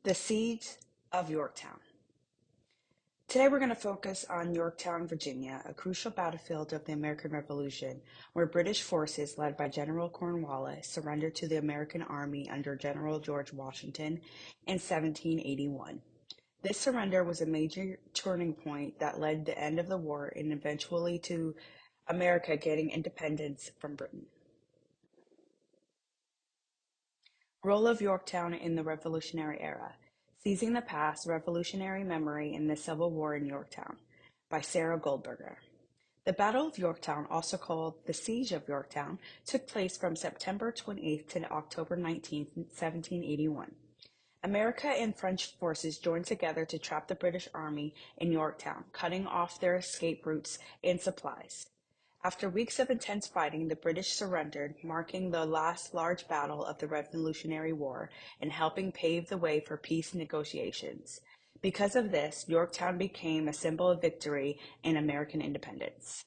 The Siege of Yorktown. Today we're going to focus on Yorktown, Virginia, a crucial battlefield of the American Revolution, where British forces led by General Cornwallis surrendered to the American Army under General George Washington in 1781. This surrender was a major turning point that led to the end of the war and eventually to America getting independence from Britain. Role of Yorktown in the Revolutionary Era. Seizing the Past, Revolutionary Memory in the Civil War in Yorktown by Sarah Goldberger. The Battle of Yorktown, also called the Siege of Yorktown, took place from September 28th to October 19th, 1781. America and French forces joined together to trap the British Army in Yorktown, cutting off their escape routes and supplies. After weeks of intense fighting, the British surrendered, marking the last large battle of the Revolutionary War and helping pave the way for peace negotiations. Because of this, Yorktown became a symbol of victory and American independence.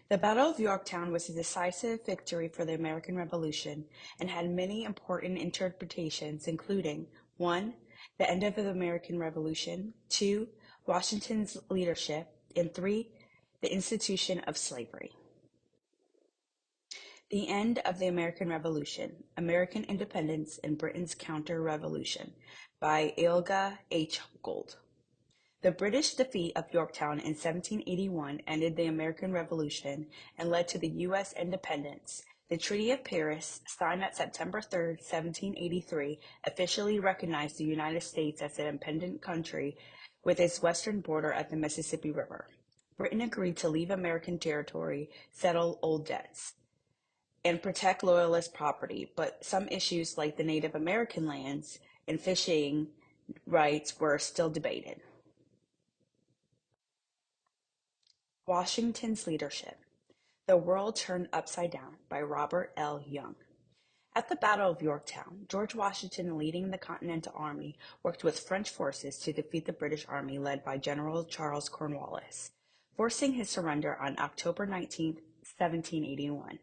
The Battle of Yorktown was a decisive victory for the American Revolution and had many important interpretations, including 1. The end of the American Revolution, 2. Washington's leadership, and 3. The institution of slavery. The End of the American Revolution, American Independence and Britain's Counter-Revolution by Ilga H. Gold. The British defeat of Yorktown in 1781 ended the American Revolution and led to the U.S. independence. The Treaty of Paris, signed on September 3, 1783, officially recognized the United States as an independent country with its western border at the Mississippi River. Britain agreed to leave American territory, settle old debts, and protect Loyalist property, but some issues like the Native American lands and fishing rights were still debated. Washington's leadership. The World Turned Upside Down by Robert L. Young. At the Battle of Yorktown, George Washington, leading the Continental Army, worked with French forces to defeat the British Army led by General Charles Cornwallis, forcing his surrender on October 19, 1781.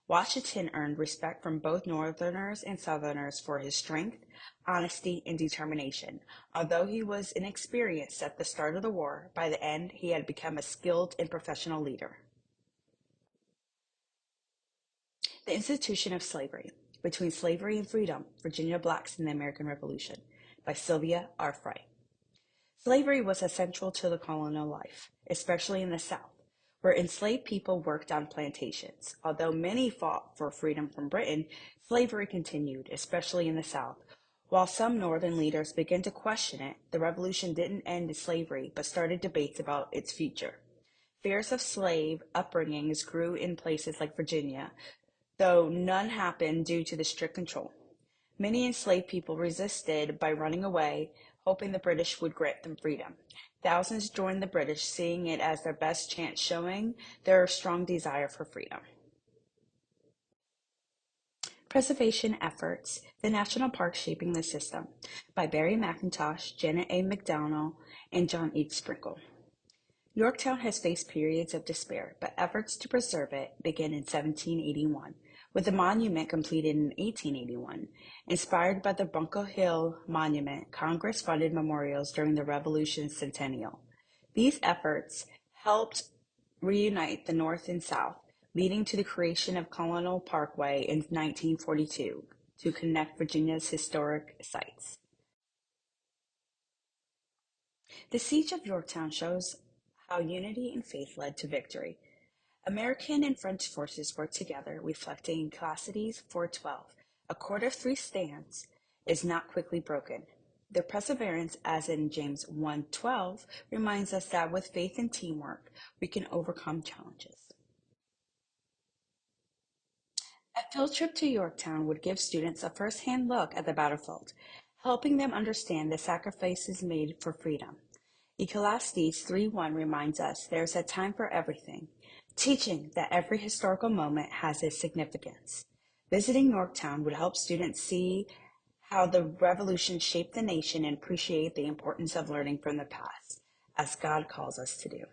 Washington earned respect from both Northerners and Southerners for his strength, honesty, and determination. Although he was inexperienced at the start of the war, by the end he had become a skilled and professional leader. The Institution of Slavery. Between Slavery and Freedom, Virginia Blacks in the American Revolution by Sylvia R. Frey. Slavery was essential to the colonial life, especially in the South, where enslaved people worked on plantations. Although many fought for freedom from Britain, slavery continued, especially in the South. While some Northern leaders began to question it, the Revolution didn't end slavery, but started debates about its future. Fears of slave upbringings grew in places like Virginia, though none happened due to the strict control. Many enslaved people resisted by running away, hoping the British would grant them freedom. Thousands joined the British, seeing it as their best chance, showing their strong desire for freedom. Preservation Efforts, The National Park Shaping the System by Barry McIntosh, Janet A. McDonnell, and John H. Sprinkle. Yorktown has faced periods of despair, but efforts to preserve it began in 1781, with the monument completed in 1881. Inspired by the Bunker Hill Monument, Congress funded memorials during the Revolution's centennial. These efforts helped reunite the North and South, leading to the creation of Colonial Parkway in 1942 to connect Virginia's historic sites. The Siege of Yorktown shows how unity and faith led to victory. American and French forces worked together, reflecting Ecclesiastes 4:12. A cord of three strands is not quickly broken. The perseverance, as in James 1:12, reminds us that with faith and teamwork, we can overcome challenges. A field trip to Yorktown would give students a first-hand look at the battlefield, helping them understand the sacrifices made for freedom. Ecclesiastes 3:1 reminds us there's a time for everything, teaching that every historical moment has its significance. Visiting Yorktown would help students see how the Revolution shaped the nation and appreciate the importance of learning from the past, as God calls us to do.